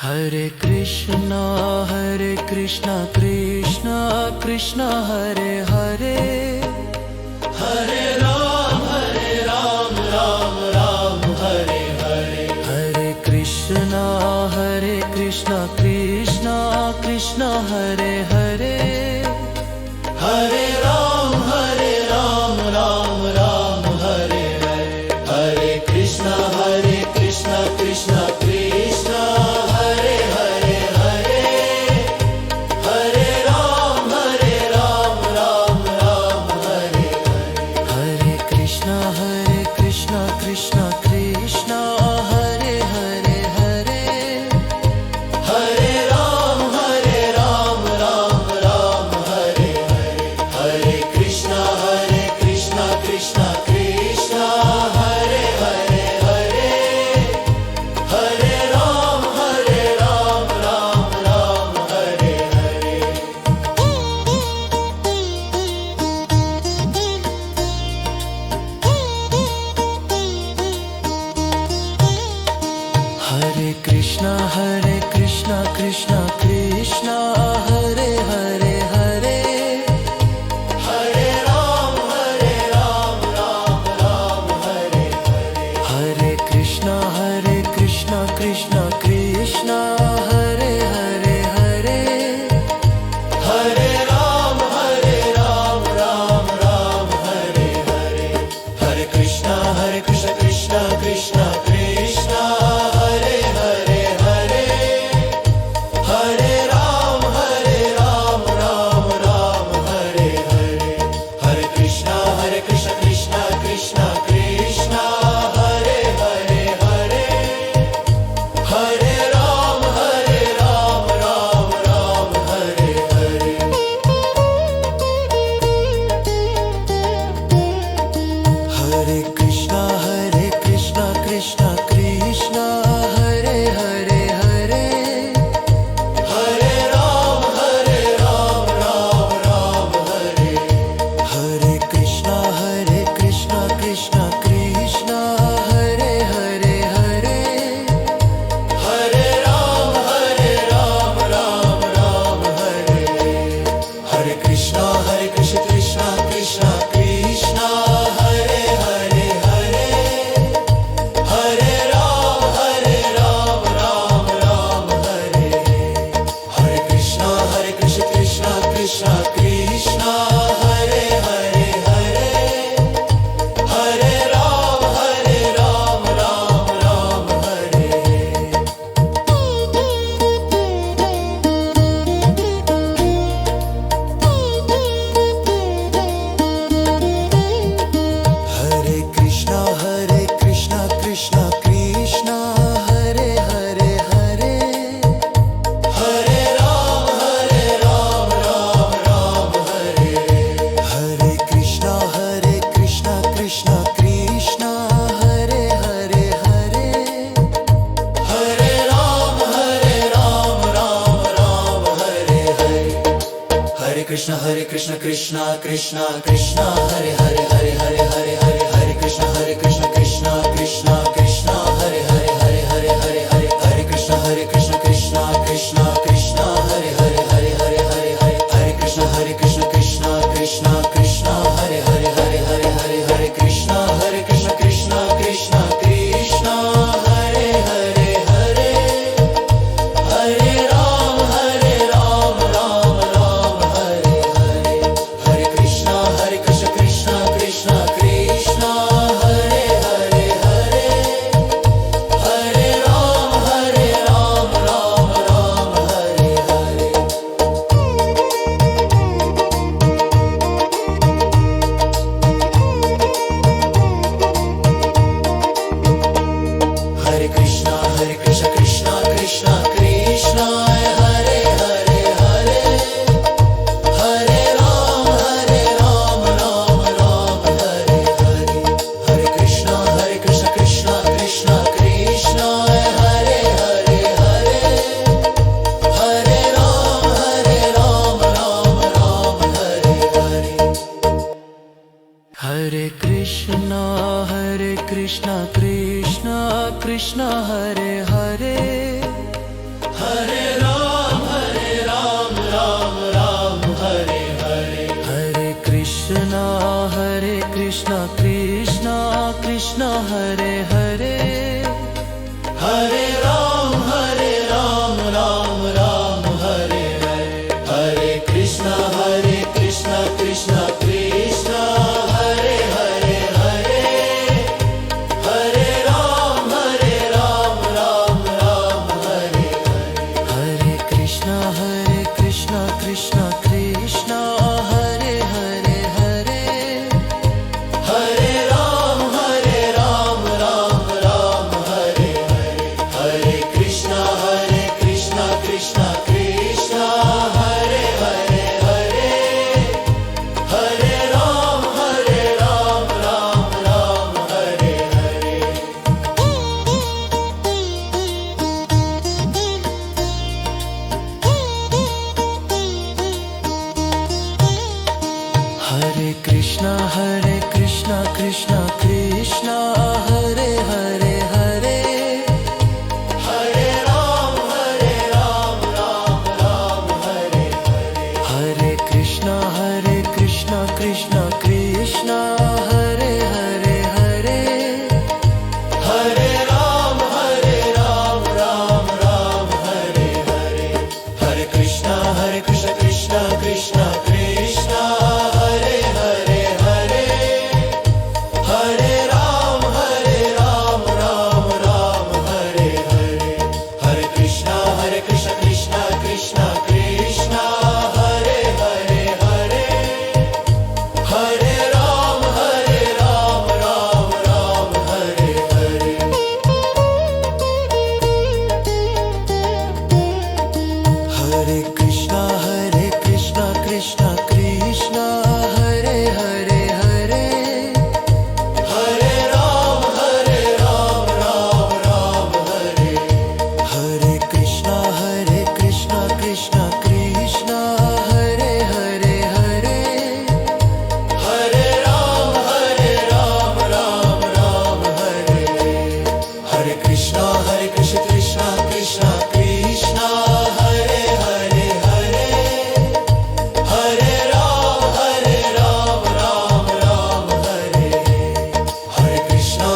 Hare Krishna Krishna Krishna Hare Hare, Hare Ram Ram Ram Hare Hare. Hare Krishna Krishna Krishna Hare Hare, Hare Ram Ram Ram Hare Hare. Hare Krishna Krishna Krishna Hare Hare Hare, Hare Ram Ram Ram Hare Hare. Hare Krishna Krishna Krishna Hare Hare Hare, Hare Ram Ram Ram Hare Hare. Hare Krishna Krishna Krishna Hare Hare Hare, Hare Ram Ram Hare Hare. Hare Krishna Krishna Krishna Hare Hare Hare, Hare Ram Ram Ram Hare Hare. Hare Krishna Krishna Krishna Hare Hare Hare, Hare Ram Ram Hare Hare. Hare Krishna Krishna Krishna Hare Hare Hare, Hare Ram Ram Hare Hare. Hare Krishna Krishna Krishna Hare Hare Hare, Hare Ram Ram Hare Hare. Hare Krishna Krishna Krishna Hare Hare Hare, Hare Ram Ram Hare. Hare Krishna Krishna Krishna Hare Hare Hare, Hare Ram Ram Hare. Hare Krishna Krishna Krishna Hare Hare Hare, Hare Ram Ram Hare. Hare Krishna Krishna Krishna Hare Hare Hare, Hare Ram Ram Hare. Hare Krishna Krishna Krishna Hare Hare Hare, Hare Ram Ram Hare. Hare Krishna Krishna Krishna Hare Hare Hare, Hare Ram Ram Hare Hare. Hare Krishna Krishna Hare Hare Hare Hare Hare Hare. Hare Krishna Krishna Hare Hare Hare Hare Hare Hare. Hare Krishna Krishna Hare Hare Hare Hare Hare Hare. Hare Krishna Krishna Hare Hare Hare Hare Hare. Hare Krishna Krishna Hare Hare Hare, Hare Ram Ram Hare Hare. Hare Krishna Krishna Hare Hare Hare, Hare Ram Ram Hare Hare. Hare Krishna Krishna Hare Hare Hare, Hare Ram Ram Hare Hare. Hare Krishna Krishna Hare Hare Hare, Hare Ram Ram Hare Hare. Hare Krishna Krishna Krishna Hare Hare, Krishna Krishna Hare Hare Hare Hare Ram Ram Ram Hare Hare Hare Krishna Krishna Krishna Hare Hare Hare Hare Ram Ram Ram Hare Hare Hare Krishna Krishna Krishna Hare Hare Hare Hare Ram Ram Ram Hare Hare Hare Krishna Krishna Krishna Krishna Hare Hare Hare Hare Ram Ram Ram Hare Hare Hare Krishna Krishna Krishna Krishna Hare Hare Hare Hare Ram Ram Hare Hare Hare Krishna Krishna Krishna Hare Hare Hare Hare Ram Ram Hare Hare Krishna Krishna Krishna Hare Hare Hare Hare Ram Ram Hare Hare Krishna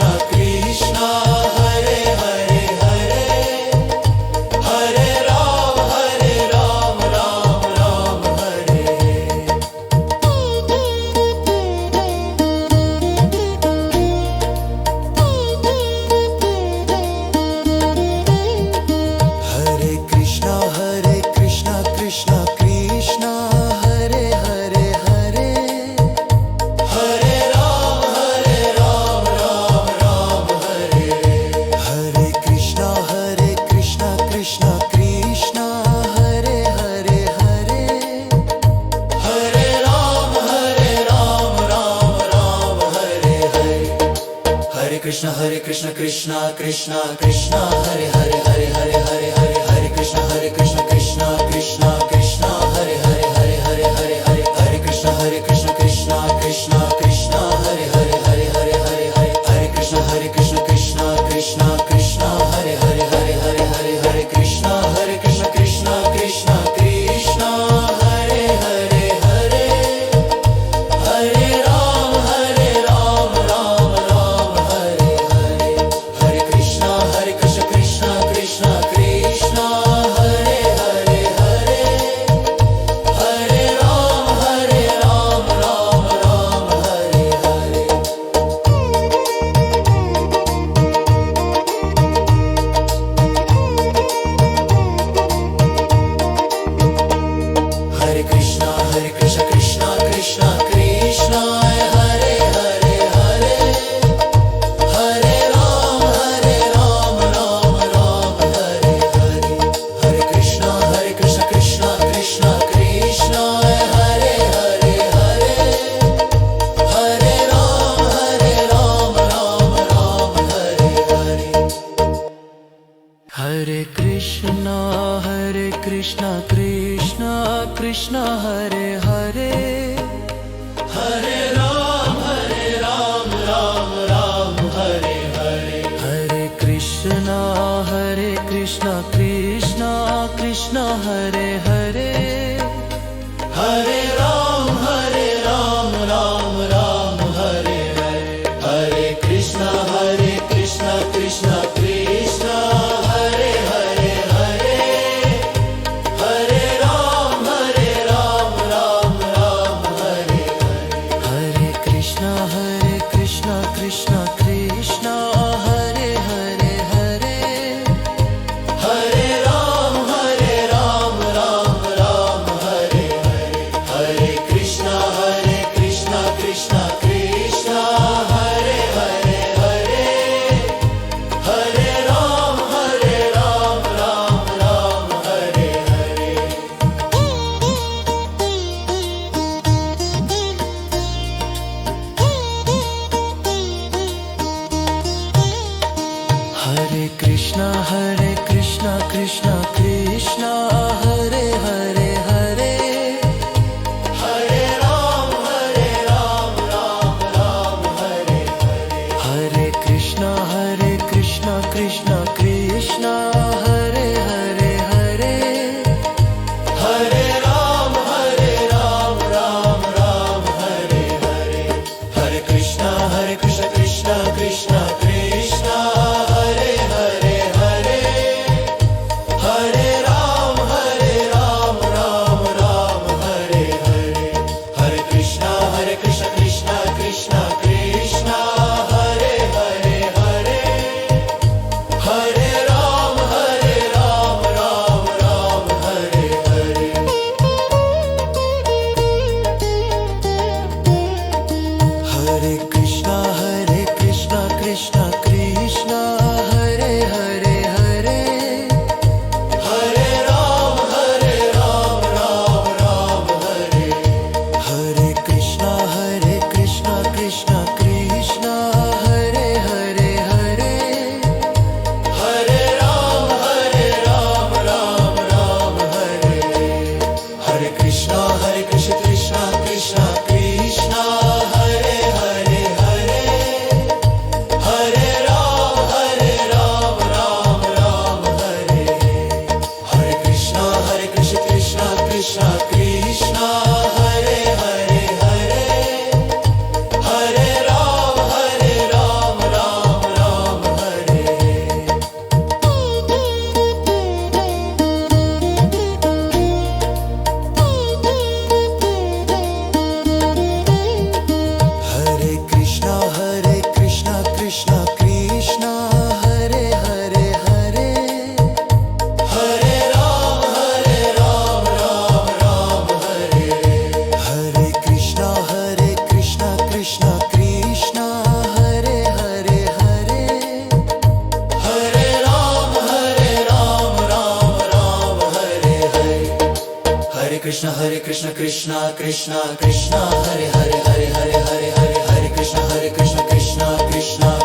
Krishna Krishna Hare Hare Hare Hare Ram Ram Hare Hare Krishna Krishna Krishna Hare Hare Hare Hare Ram Ram Hare Hare Krishna Krishna Krishna Hare Hare Hare Hare Ram Ram Hare Hare Krishna Krishna Krishna Hare Hare Hare Hare Ram Ram Hare Hare Hare Krishna Krishna Hare Hare Hare Hare Hare Krishna Krishna Krishna Hare Hare Hare Hare Hare Krishna Krishna Krishna Hare Hare Hare Hare Hare Krishna Krishna Krishna Hare Hare Hare Hare Hare Krishna Krishna Krishna Hare Hare Hare Hare Ram Ram Hare Hare Hare Krishna Krishna Krishna Hare Hare Hare Hare Ram Ram Hare Hare Hare Krishna Krishna Hare Hare Hare Hare Ram Hare Hare Hare Krishna Krishna Hare Hare Hare Hare Ram Hare Hare Hare Krishna Krishna Hare Hare Hare Ram Ram Hare Hare Hare Krishna Krishna Hare Hare Hare Ram Hare Hare Hare Krishna Krishna Hare Hare Hare Hare Ram Hare Hare Krishna Krishna Hare Hare Hare Hare Ram Hare Hare Krishna Krishna Krishna Krishna Hare Hare Hare Hare Hare Hare Hare Krishna Krishna Krishna